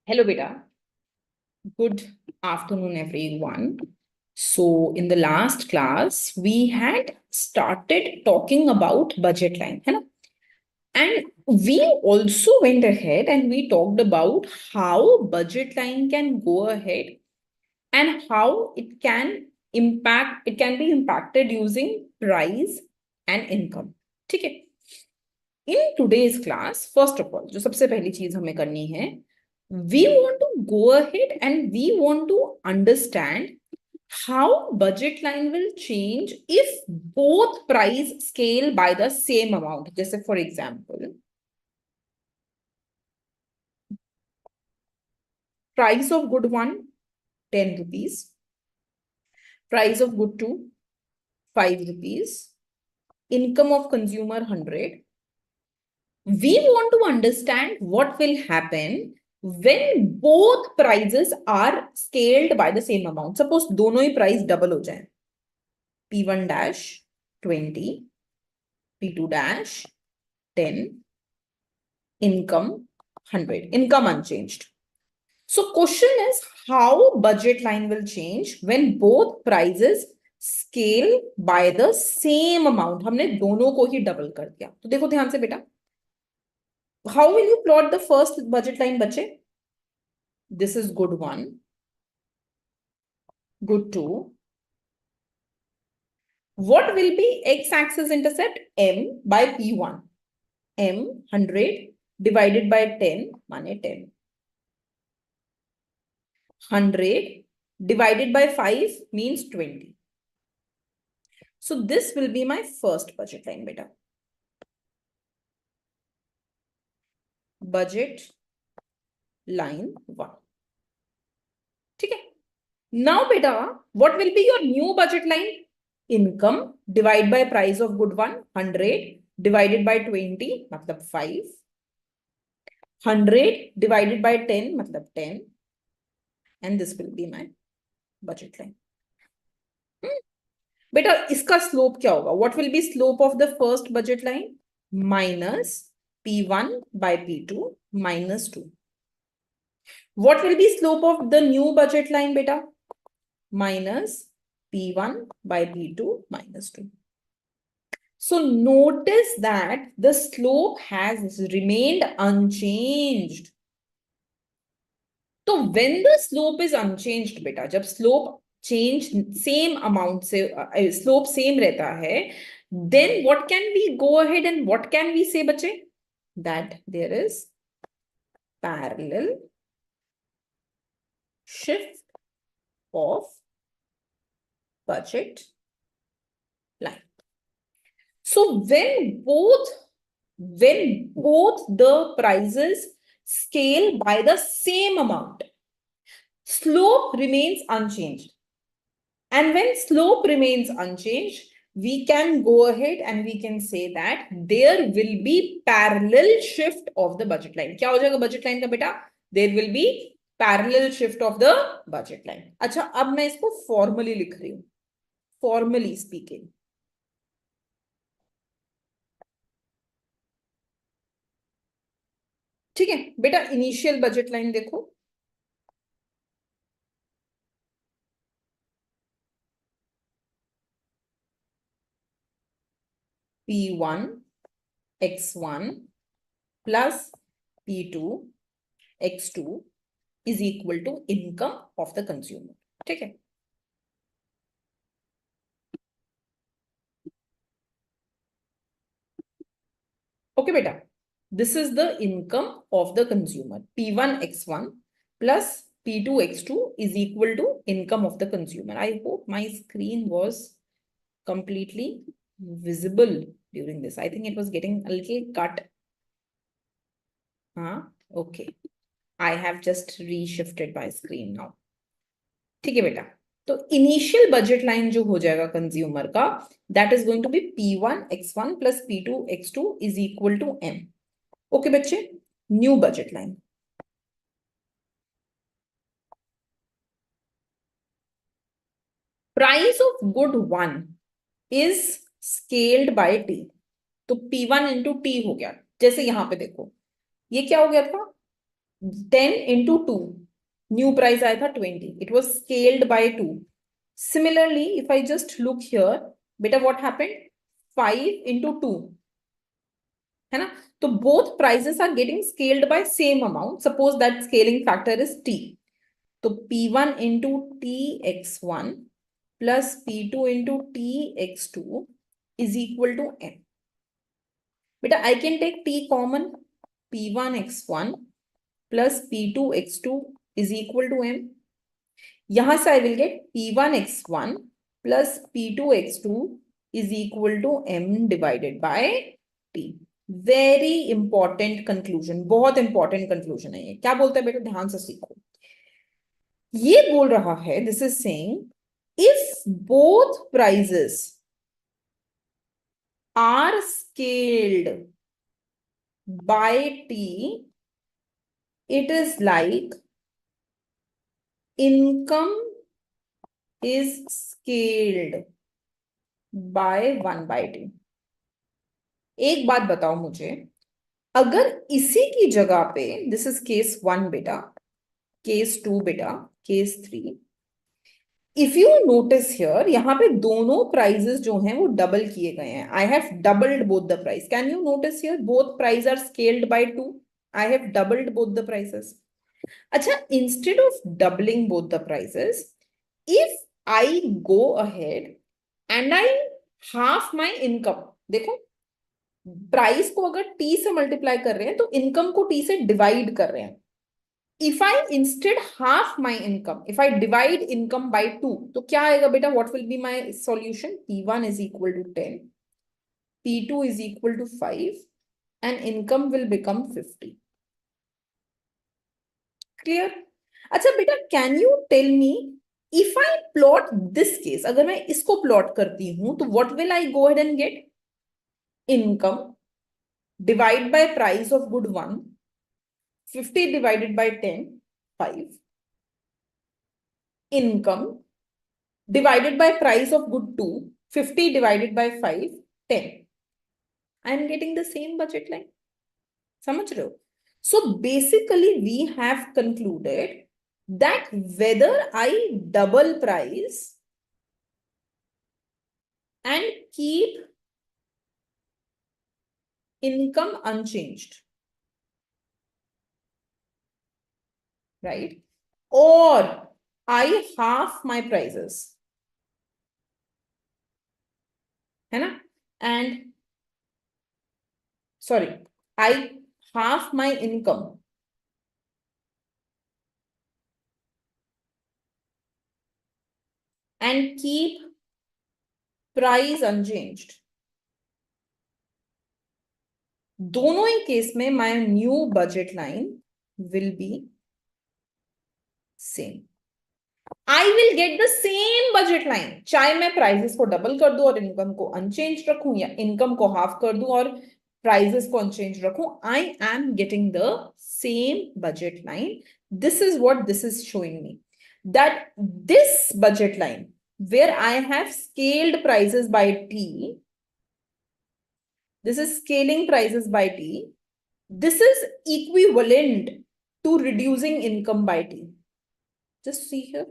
Hello, beta. Good afternoon, everyone. So, in the last class, we had started talking about budget line, है ना? And we also went ahead and we talked about how budget line can go ahead and how it can be impacted using price and income. ठीक है? In today's class, first of all, जो सबसे पहली चीज हमें करनी है, we want to go ahead and we want to understand how budget line will change if both price scale by the same amount. जैसे for example, price of good 1, 10 rupees. Price of good 2, 5 rupees. Income of consumer 100. We want to understand what will happen when both prices are scaled by the same amount. Suppose दोनों ही price double हो जाए. P1 dash 20, P2 dash 10, income 100, income unchanged. So question is how budget line will change when both prices scale by the same amount. हमने दोनों को ही double कर दिया. तो देखो ध्यान से बेटा. How will you plot the first budget line, bache? This is good 1, good 2. What will be x-axis intercept? M by P1. M 100 divided by 10, mane 10. 100 divided by 5 means 20. So this will be my first budget line, beta. Budget line 1. Okay. Now, beta, what will be your new budget line? Income divided by price of good 1, 100 divided by 20, matlab 5. 100 divided by 10, matlab 10. And this will be my budget line. Beta, iska slope kya hoga? What will be slope of the first budget line? Minus P1 by P2 minus 2. What will be slope of the new budget line, beta? Minus P1 by P2 minus 2. So notice that the slope has remained unchanged. So when the slope is unchanged, beta, जब slope change same amount से slope same रहता है, then what can we go ahead and what can we say, बच्चे? That there is parallel shift of budget line. So when both the prices scale by the same amount, slope remains unchanged. And when slope remains unchanged, we can go ahead and we can say that there will be parallel shift of the budget line. क्या हो जाएगा budget line का बेटा? There will be parallel shift of the budget line. अच्छा, अब मैं इसको formally लिख रही हूँ. Formally speaking. ठीक है बेटा, इनिशियल बजट लाइन देखो. P1 x1 plus P2 x2 is equal to income of the consumer. ठीक है. Okay बेटा, this is the income of the consumer. P1 x1 plus P2 x2 is equal to income of the consumer. I hope my screen was completely visible during this. I think it was getting a little cut. Okay. I have just reshifted my screen now. ठीक है बेटा. तो initial budget line जो हो जाएगा consumer का, that is going to be P1 x1 plus P2 x2 is equal to M. Okay बच्चे, new budget line. Price of good 1 is scaled by T. तो P1 इंटू T हो गया. जैसे यहां पे देखो, ये क्या हो गया था? 10 into 2, new price आया था 20, it was scaled by 2. Similarly, if I just look here, beta what happened? 5 into 2, है ना? तो both prices are getting scaled by same amount. Suppose that scaling factor is t. तो P1 into tx1 plus P2 into tx2 is equal to m. Beta, I can take t common. P1 x1 plus P2 x2 is equal to m. यहां से I will get P1 x1 plus P2 x2 is equal to m divided by t. Very important conclusion, बहुत important conclusion है ये. क्या बोलता है बेटा, ध्यान से सीखो. ये बोल रहा है, this is saying if both prices are scaled by T, it is like income is scaled by 1 by t. एक बात बताओ मुझे, अगर इसी की जगह पे, दिस इज केस 1 बेटा, केस 2 बेटा, case 3, if you notice here, यहां पे दोनों प्राइजेस जो हैं वो डबल किए गए हैं. I have doubled both the price. Can you notice here, both price are scaled by 2. I have doubled both the prices. अच्छा, instead of doubling both the prices, if I go ahead and I half my income, देखो price को अगर T से multiply कर रहे हैं तो income को टी से डिवाइड कर रहे हैं. If I instead half my income, if I divide income by 2, तो क्या आएगा बेटा, what will be my solution? P1 is equal to 10, P2 is equal to 5, and income will become 50. Clear? अच्छा बेटा, can you tell me, if I plot this case, अगर मैं इसको plot करती हूं तो what will I go ahead and get? Income divide by price of good 1, 50 divided by 10, 5. Income divided by price of good 2, 50 divided by 5, 10. I am getting the same budget line. समझ रहे हो? So basically we have concluded that whether I double price and keep income unchanged, right? Or I half my prices, है ना? And sorry, I half my income and keep price unchanged. दोनों ही case में my new budget line will be same. I will get the same budget line, चाहे मैं prices को double कर दूं और इनकम को अनचेंज रखूं, या इनकम को हाफ कर दूं और प्राइसेस को अनचेंज रखूं, I am getting the same budget line. This is what this is showing me, that this budget line where I have scaled prices by t, this is scaling prices by t, this is equivalent to reducing income by t. Just see here.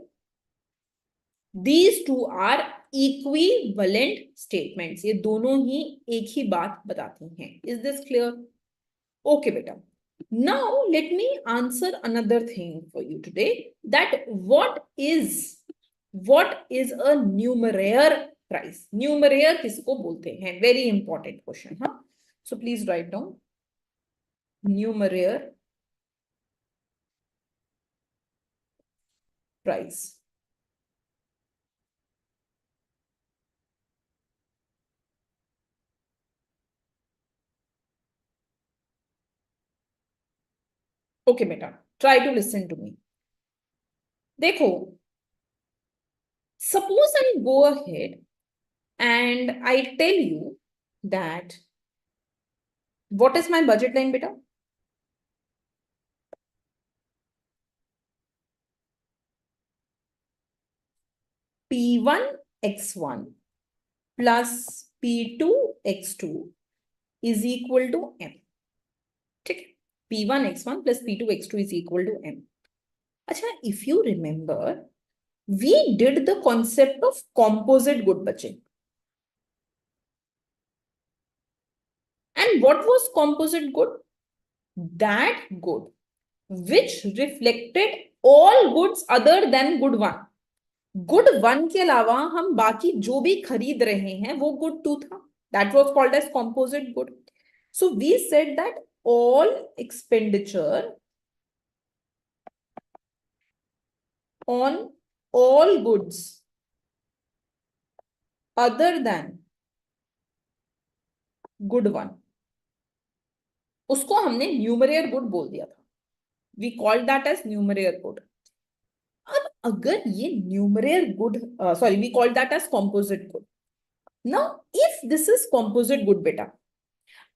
These two are equivalent statements. ये दोनों ही एक ही बात बताती हैं. Is this clear? Okay, beta. Now let me answer another thing for you today. That what is a numeraire price? Numeraire किसको बोलते हैं? Very important question, huh? So please write down numeraire price. Okay, beta. Try to listen to me. देखो, suppose I go ahead and I tell you that what is my budget line, beta? P1 x1 plus P2 x2 is equal to m. ठीक है? P1 x1 plus P2 x2 is equal to M. अच्छा, if you remember, we did the concept of composite good बच्चे. And what was composite good? That good which reflected all goods other than good one. Good one के अलावा हम बाकी जो भी खरीद रहे हैं वो good two था. That was called as composite good. So we said that all expenditure on all goods other than good one, उसको हमने न्यूमरेयर गुड बोल दिया था. We called that as numeraire good. अब अगर ये numeraire good, sorry, we called that as composite good. Now if this is composite good बेटा,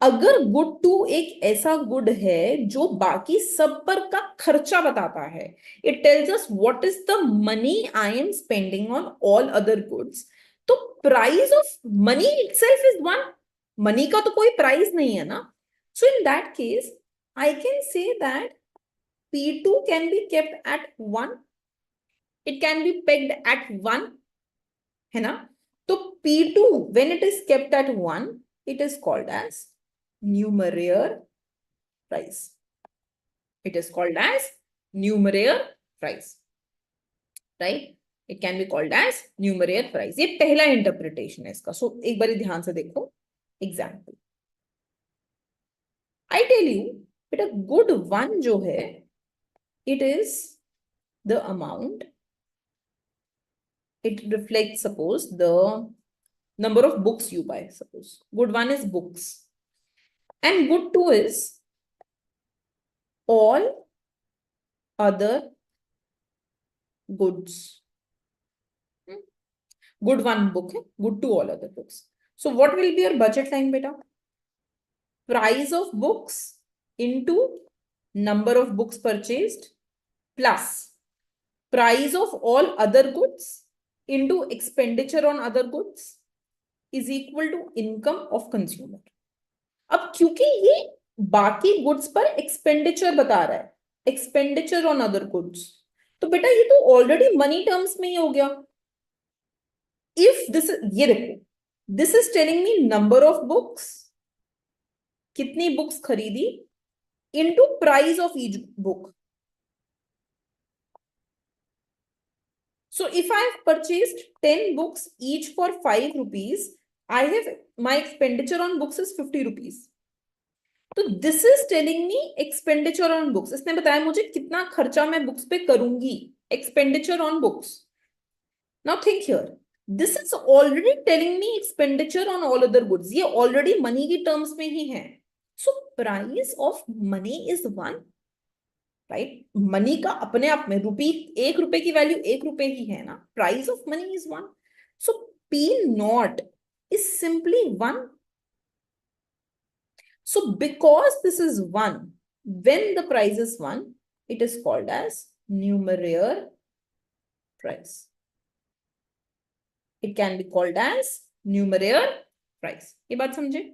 अगर गुड टू एक ऐसा गुड है जो बाकी सब पर का खर्चा बताता है, it tells us what is the money I am spending on all other goods, तो price of money itself is one. Money का तो कोई प्राइस नहीं है ना. So in that case I can say that P2 can be kept at 1. It can be pegged at 1, है ना. तो P2 when it is kept at 1, it is called as numeraire price. It is called as numeraire price, right? It can be called as numeraire price. ये पहला interpretation है इसका. सो एक बार ध्यान से देखो एग्जाम्पल. I tell you बेटा good one जो है it is the amount, it reflects suppose the number of books you buy. Suppose good one is books and good two is all other goods. Good one book है, good two all other books. So what will be your budget line beta? Price of books into number of books purchased plus price of all other goods into expenditure on other goods is equal to income of consumer. अब क्योंकि ये बाकी goods पर expenditure बता रहा है, expenditure on other goods, तो बेटा ये तो ऑलरेडी मनी टर्म्स में ही हो गया. इफ दिस, ये देखो, this is telling me number of books, कितनी बुक्स खरीदी, into price of each book. So if I have purchased 10 books each for 5 rupees, I have my expenditure on books is 50 rupees. तो this is telling me expenditure on books. इसने बताया मुझे कितना खर्चा मैं books पे करूंगी, expenditure on books. Now think here, this is already telling me expenditure on all other goods. ये already money की terms में ही है. So price of money is 1. Right, money का अपने आप में एक रुपए की वैल्यू एक रुपए ही है ना. Price of money is 1. So P nought is simply 1. So because this is 1, when the price is 1, it is called as numeraire price. It can be called as numeraire price. ये बात समझे?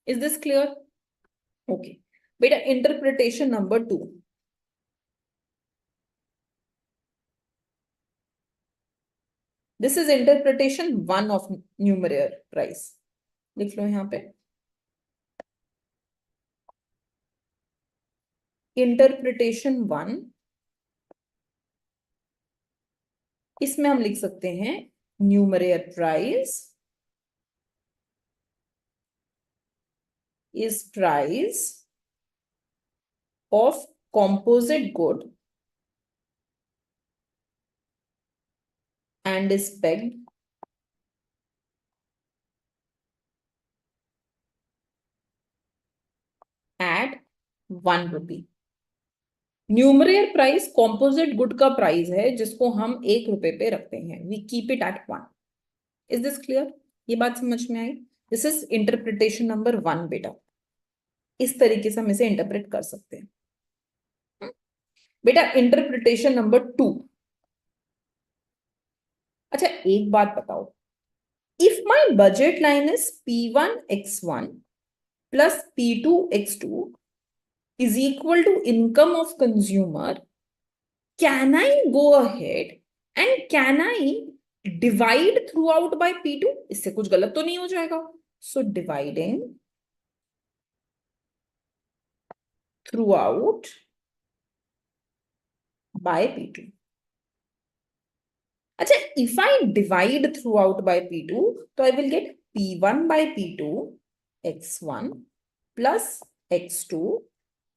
Is this clear? Okay बेटा, interpretation number 2. This is interpretation 1 of numeraire price. लिख लो यहां पे interpretation 1. इसमें हम लिख सकते हैं न्यूमरेयर price is price of composite good and is pegged at 1 rupee. Numeraire price composite good का प्राइस है जिसको हम 1 रुपए पे रखते हैं. We keep it at 1. Is this clear? ये बात समझ में आई? दिस इज इंटरप्रिटेशन नंबर 1 बेटा. इस तरीके से हम इसे इंटरप्रेट कर सकते हैं. बेटा इंटरप्रिटेशन नंबर 2. अच्छा एक बात बताओ, if my budget line is P1 x1 plus P2 X2 is equal to income of consumer, can I go ahead and can I divide throughout by P2? इससे कुछ गलत तो नहीं हो जाएगा? So dividing throughout by P2. अच्छा, if I divide throughout by P2, तो I will get P1 by P2 X1 plus X2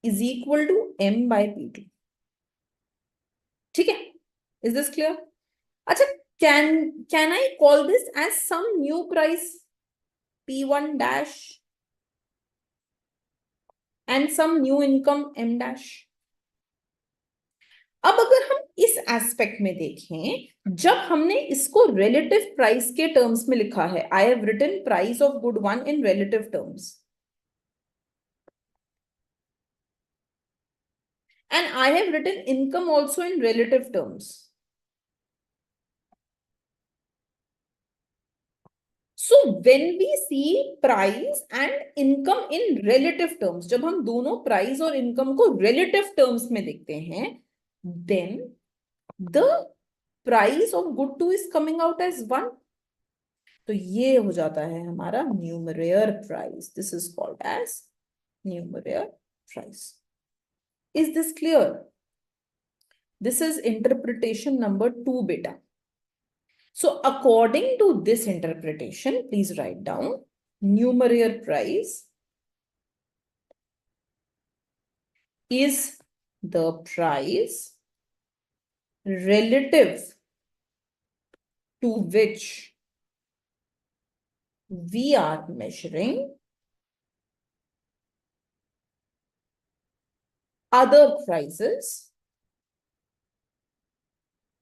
is equal to M by P2. ठीक है? Is this clear? अच्छा, can I call this as some new price P1 dash and some new income M dash? अब अगर हम इस aspect में देखें, जब हमने इसको रिलेटिव प्राइस के टर्म्स में लिखा है, I have written price of good one in relative terms and I have written income also in relative terms. So when we see price and income in relative terms, जब हम दोनों price और income को relative terms में देखते हैं, then the price of good 2 is coming out as 1. तो ये हो जाता है हमारा numeraire price. This is called as numeraire price. Is this clear? This is interpretation number 2, beta. So according to this interpretation, please write down numeraire price is the price relative to which we are measuring other prices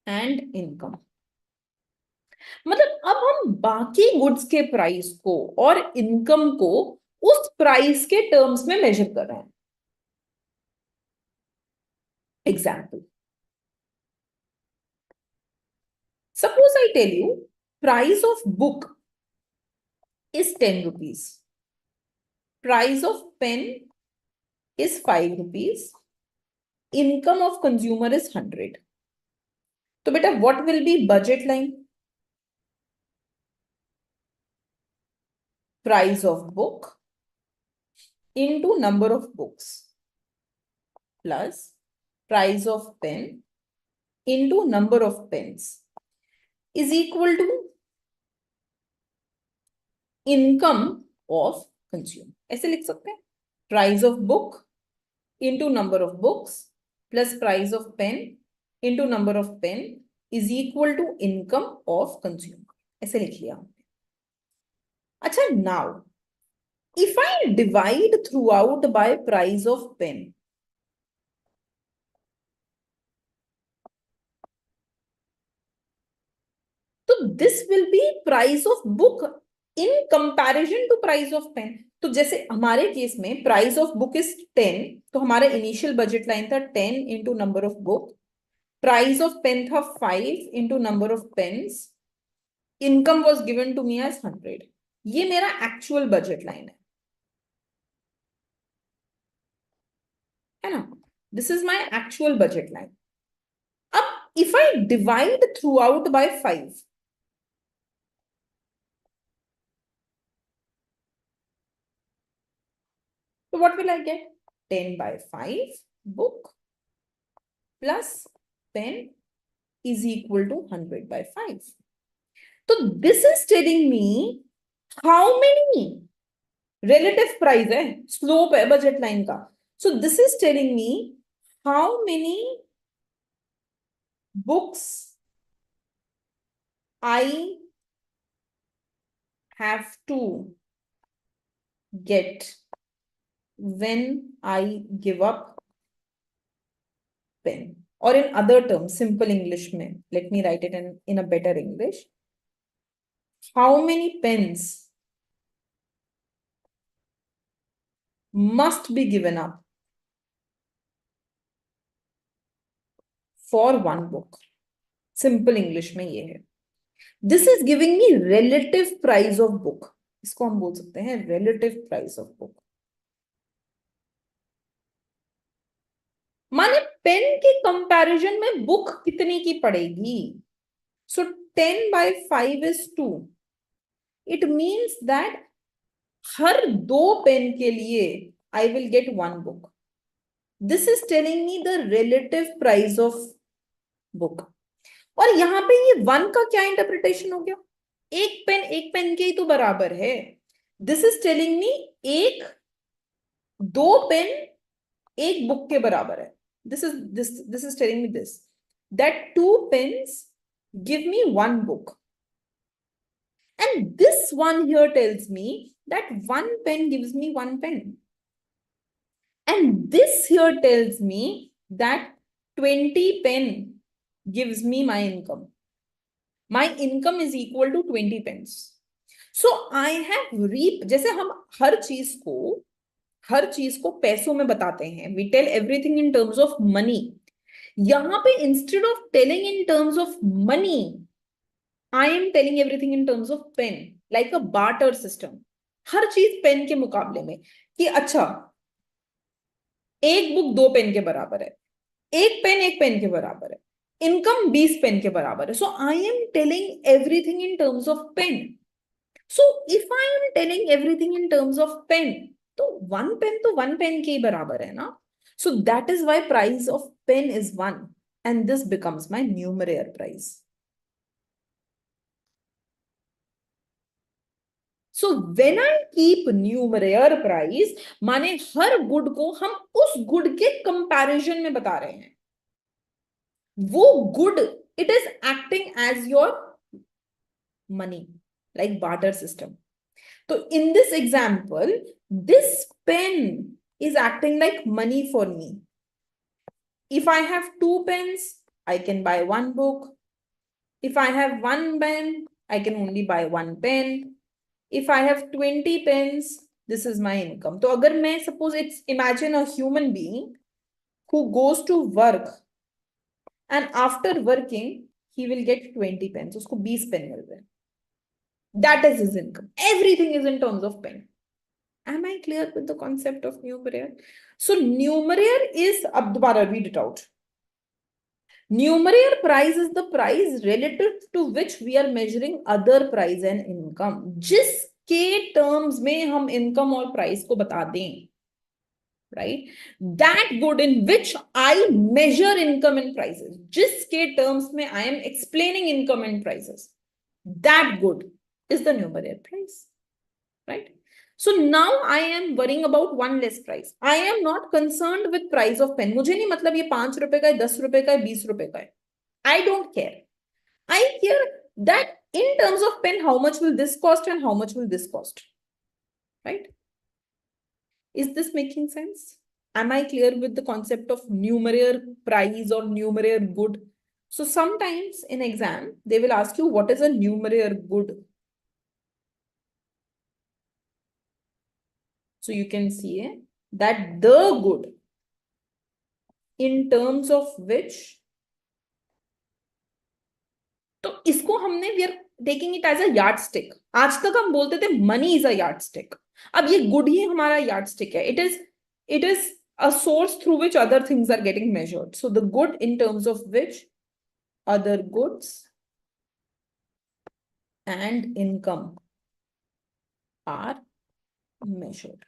and income. मतलब अब हम बाकी goods के price को और income को उस price के टर्म्स में मेजर कर रहे हैं. Example, suppose I tell you price of book is 10 rupees. Price of pen is 5 rupees. Income of consumer is 100. So beta, what will be budget line? Price of book into number of books plus price of pen into number of pens is equal to income of consumer. ऐसे लिख सकते हैं, price of book into number of books plus price of pen into number of pen is equal to income of consumer. ऐसे लिख लिया. अच्छा, now if I divide throughout by price of pen, तो this will be price of book in comparison to price of pen. तो जैसे हमारे case में price of book is 10, तो हमारा इनिशियल बजट लाइन था 10 into number of book, price of pen था 5 into number of pens, income was given to me as 100. ये मेरा एक्चुअल बजट लाइन है ना? This is my actual budget line. अब if I divide throughout by 5, so what will I get? 10 by 5 book plus pen is equal to 100 by 5. So this is telling me how many relative price है, slope है budget line का. So this is telling me how many books I have to get when I give up pen. Or in other terms, simple English में, let me write it in a better English. How many pens must be given up for one book? Simple English में ये है. This is giving me relative price of book. इसको हम बोल सकते हैं relative price of book. माने pen के कंपैरिजन में बुक कितने की पड़ेगी? So 10/5 is 2. It means that हर 2 पेन के लिए I will get 1 book. This is telling me the relative price of book. और यहां पे ये 1 का क्या इंटरप्रिटेशन हो गया? एक पेन के ही तो बराबर है. दिस इज टेलिंग मी एक 2 पेन एक बुक के बराबर है. This is telling me this, that 2 pens give me 1 book. And this one here tells me that 1 pen gives me 1 pen. And this here tells me that 20 pen gives me my income. My income is equal to 20 pence. So I have जैसे हम हर चीज को पैसों में बताते हैं, we tell everything in terms of money. यहां पे instead of telling in terms of money, I am telling everything in terms of pen, like a barter system. हर चीज पेन के मुकाबले में कि अच्छा एक बुक 2 पेन के बराबर है, एक पेन के बराबर है, इनकम 20 पेन के बराबर है. So I am telling everything in terms of pen. So if I am telling everything in terms of pen, तो 1 पेन तो 1 पेन के ही बराबर है ना. So that is why price of pen is 1 and this becomes my numeraire price. So when I keep numeraire price, माने her good को हम उस गुड के कंपैरिजन में बता रहे हैं. वो good it is acting as your money, like barter system. So in this example, this pen is acting like money for me. If I have 2 pens, I can buy 1 book. If I have 1 pen, I can only buy 1 pen. If I have 20 pens, this is my income. So agar main suppose it's imagine a human being who goes to work and after working he will get 20 pens. Usko 20 pen mil rahe. That is his income. Everything is in terms of pen. Am I clear with the concept of numeraire? So numeraire is, ab dobara read it out. Numeraire price is the price relative to which we are measuring other price and income. जिसके terms में हम income और price को बता दें, right? That good in which I measure income and prices. जिसके terms में I am explaining income and prices. That good is the numeraire price, right? So now I am worrying about one less price. I am not concerned with price of pen. मुझे नहीं मतलब ये 5 रुपए का है, 10 रुपए का है, 20 रुपए का है. I don't care. I care that in terms of pen, how much will this cost and how much will this cost, right? Is this making sense? Am I clear with the concept of numeraire price or numeraire good? So sometimes in exam, they will ask you what is a numeraire good. So you can see that the good in terms of which, तो इसको हमने we are taking it as a yardstick. आज तक हम बोलते थे money is a yardstick. अब ये good ही हमारा yardstick है. It is a source through which other things are getting measured. So the good in terms of which other goods and income are measured.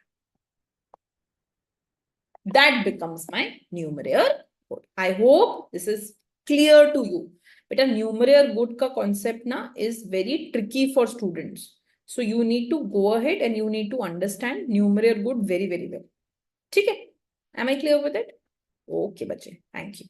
That becomes my numeraire good. I hope this is clear to you. But a numeraire good ka concept na is very tricky for students. So you need to go ahead and you need to understand numeraire good very, very well. Okay? Am I clear with it? Okay, bache. Thank you.